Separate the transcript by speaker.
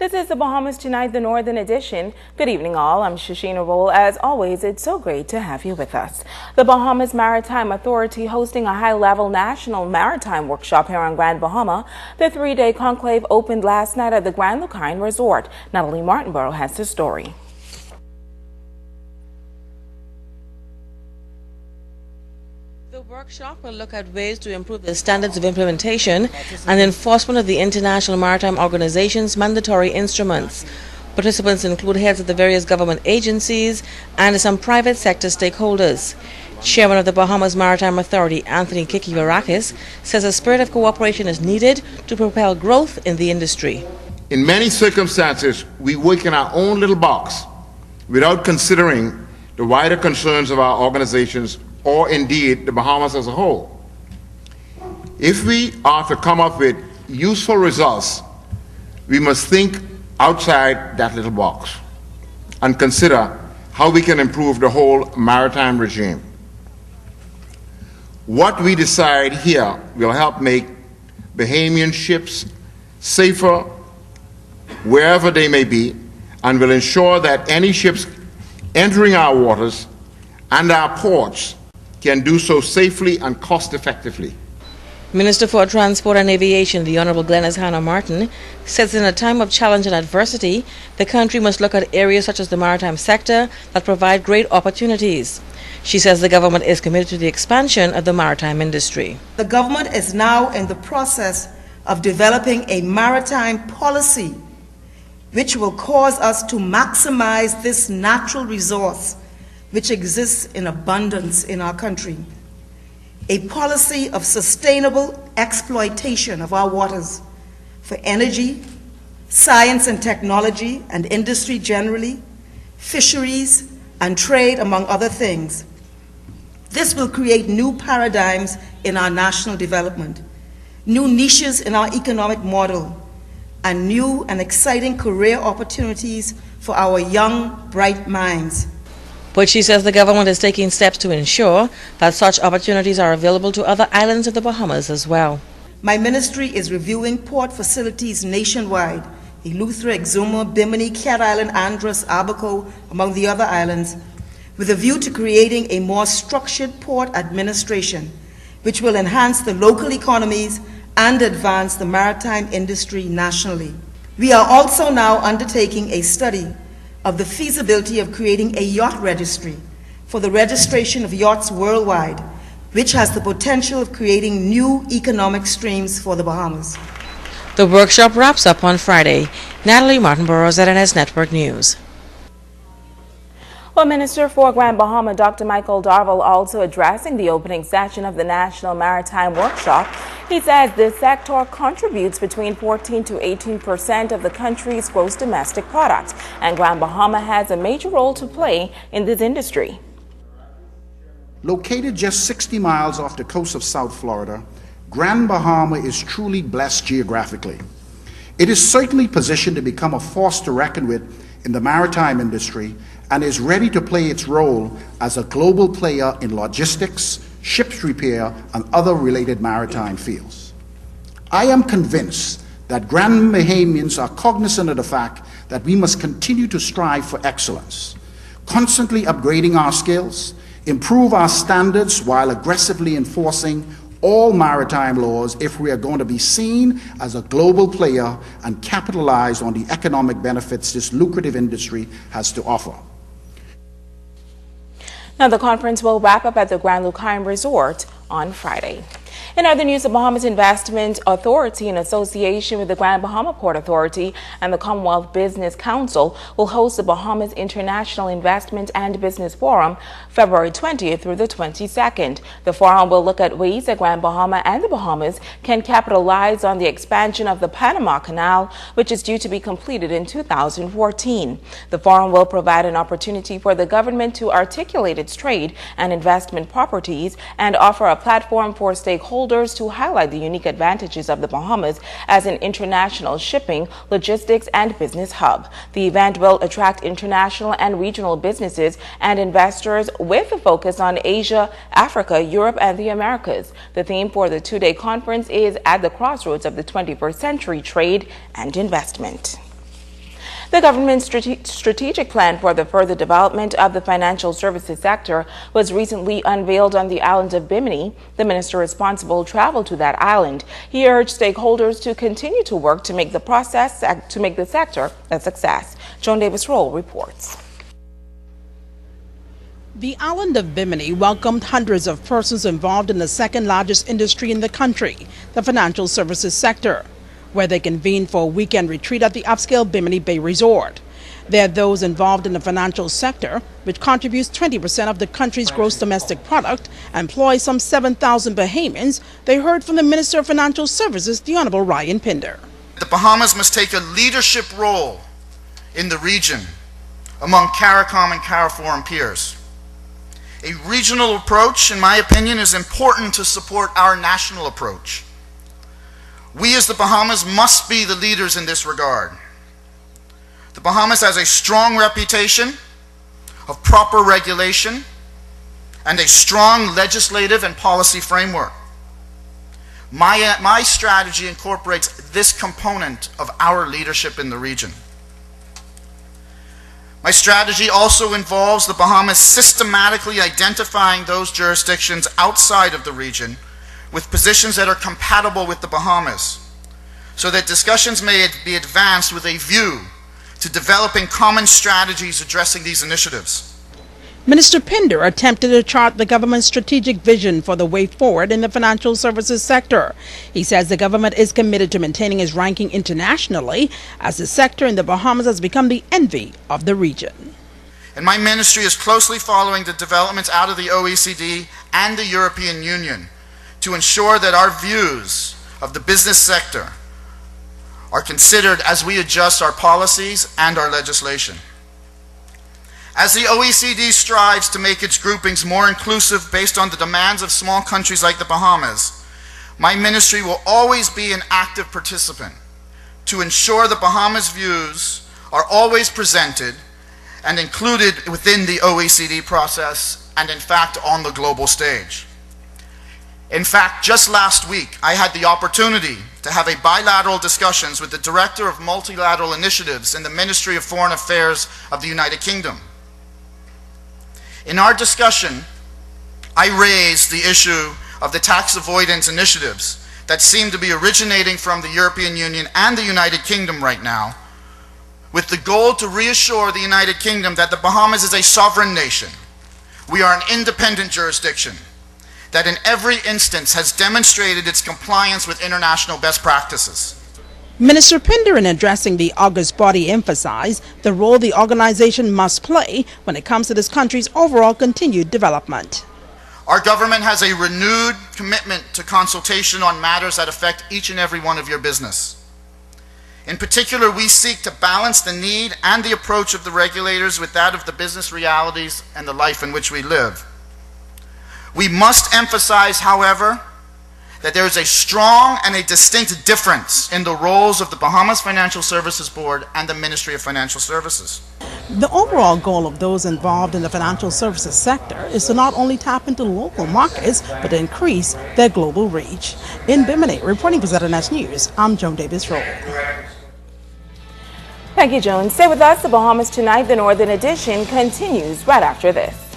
Speaker 1: This is the Bahamas Tonight, the Northern Edition. Good evening, all. I'm Shasheena Rolle. As always, it's so great to have you with us. The Bahamas Maritime Authority hosting a high-level national maritime workshop here on Grand Bahama. The three-day conclave opened last night at the Grand Lucine Resort. Natalie Martinborough has the story.
Speaker 2: The workshop will look at ways to improve the standards of implementation and enforcement of the International Maritime Organization's mandatory instruments. Participants include heads of the various government agencies and some private sector stakeholders. Chairman of the Bahamas Maritime Authority, Anthony Kikivarakis, says a spirit of cooperation is needed to propel growth in the industry.
Speaker 3: In many circumstances, we work in our own little box without considering the wider concerns of our organizations or indeed the Bahamas as a whole. If we are to come up with useful results, we must think outside that little box and consider how we can improve the whole maritime regime. What we decide here will help make Bahamian ships safer wherever they may be, and will ensure that any ships entering our waters and our ports can do so safely and cost-effectively.
Speaker 2: Minister for Transport and Aviation, the Honorable Glenys Hannah Martin, says in a time of challenge and adversity, the country must look at areas such as the maritime sector that provide great opportunities. She says the government is committed to the expansion of the maritime industry.
Speaker 4: The government is now in the process of developing a maritime policy which will cause us to maximize this natural resource which exists in abundance in our country. A policy of sustainable exploitation of our waters for energy, science and technology, and industry generally, fisheries, and trade, among other things. This will create new paradigms in our national development, new niches in our economic model, and new and exciting career opportunities for our young, bright minds.
Speaker 2: But she says the government is taking steps to ensure that such opportunities are available to other islands of the Bahamas as well.
Speaker 4: My ministry is reviewing port facilities nationwide, Eleuthera, Exuma, Bimini, Cat Island, Andros, Abaco, among the other islands, with a view to creating a more structured port administration, which will enhance the local economies and advance the maritime industry nationally. We are also now undertaking a study of the feasibility of creating a yacht registry for the registration of yachts worldwide, which has the potential of creating new economic streams for the Bahamas.
Speaker 2: The workshop wraps up on Friday. Natalie Martinborough, ZNS Network News.
Speaker 1: Well, Minister for Grand Bahama, Dr. Michael Darville, also addressing the opening session of the National Maritime Workshop. He says this sector contributes between 14% to 18% of the country's gross domestic product, and Grand Bahama has a major role to play in this industry.
Speaker 5: Located just 60 miles off the coast of South Florida, Grand Bahama is truly blessed geographically. It is certainly positioned to become a force to reckon with in the maritime industry and is ready to play its role as a global player in logistics, ships repair, and other related maritime fields. I am convinced that Grand Bahamians are cognizant of the fact that we must continue to strive for excellence, constantly upgrading our skills, improve our standards while aggressively enforcing all maritime laws if we are going to be seen as a global player and capitalize on the economic benefits this lucrative industry has to offer.
Speaker 1: Now, the conference will wrap up at the Grand Lucine Resort on Friday. In other news, the Bahamas Investment Authority, in association with the Grand Bahama Port Authority and the Commonwealth Business Council, will host the Bahamas International Investment and Business Forum February 20th through the 22nd. The forum will look at ways that Grand Bahama and the Bahamas can capitalize on the expansion of the Panama Canal, which is due to be completed in 2014. The forum will provide an opportunity for the government to articulate its trade and investment properties and offer a platform for stakeholders to highlight the unique advantages of the Bahamas as an international shipping, logistics, and business hub. The event will attract international and regional businesses and investors with a focus on Asia, Africa, Europe, and the Americas. The theme for the two-day conference is At the Crossroads of the 21st Century Trade and Investment. The government's strategic plan for the further development of the financial services sector was recently unveiled on the island of Bimini. The minister responsible traveled to that island. He urged stakeholders to continue to work to make the sector a success. Joan Davis-Rolle reports.
Speaker 6: The island of Bimini welcomed hundreds of persons involved in the second largest industry in the country, the financial services sector, where they convened for a weekend retreat at the upscale Bimini Bay Resort. There are those involved in the financial sector, which contributes 20% of the country's gross domestic product, and employs some 7,000 Bahamians. They heard from the Minister of Financial Services, the Honorable Ryan Pinder.
Speaker 7: The Bahamas must take a leadership role in the region among CARICOM and CARIFORUM peers. A regional approach, in my opinion, is important to support our national approach. We as the Bahamas must be the leaders in this regard. The Bahamas has a strong reputation of proper regulation and a strong legislative and policy framework. My strategy incorporates this component of our leadership in the region. My strategy also involves the Bahamas systematically identifying those jurisdictions outside of the region with positions that are compatible with the Bahamas, so that discussions may be advanced with a view to developing common strategies addressing these initiatives.
Speaker 6: Minister Pinder attempted to chart the government's strategic vision for the way forward in the financial services sector. He says the government is committed to maintaining its ranking internationally, as the sector in the Bahamas has become the envy of the region.
Speaker 7: And my ministry is closely following the developments out of the OECD and the European Union to ensure that our views of the business sector are considered as we adjust our policies and our legislation. As the OECD strives to make its groupings more inclusive based on the demands of small countries like the Bahamas, my ministry will always be an active participant to ensure the Bahamas' views are always presented and included within the OECD process and, in fact, on the global stage. In fact, just last week, I had the opportunity to have a bilateral discussions with the Director of Multilateral Initiatives in the Ministry of Foreign Affairs of the United Kingdom. In our discussion, I raised the issue of the tax avoidance initiatives that seem to be originating from the European Union and the United Kingdom right now, with the goal to reassure the United Kingdom that the Bahamas is a sovereign nation. We are an independent jurisdiction that in every instance has demonstrated its compliance with international best practices.
Speaker 6: Minister Pinder, in addressing the August body, emphasized the role the organization must play when it comes to this country's overall continued development.
Speaker 7: Our government has a renewed commitment to consultation on matters that affect each and every one of your business. In particular, we seek to balance the need and the approach of the regulators with that of the business realities and the life in which we live. We must emphasize, however, that there is a strong and a distinct difference in the roles of the Bahamas Financial Services Board and the Ministry of Financial Services.
Speaker 6: The overall goal of those involved in the financial services sector is to not only tap into local markets, but to increase their global reach. In Bimini, reporting for ZNS News, I'm Joan Davis-Rolle.
Speaker 1: Thank you, Joan. Stay with us. The Bahamas Tonight, the Northern Edition, continues right after this.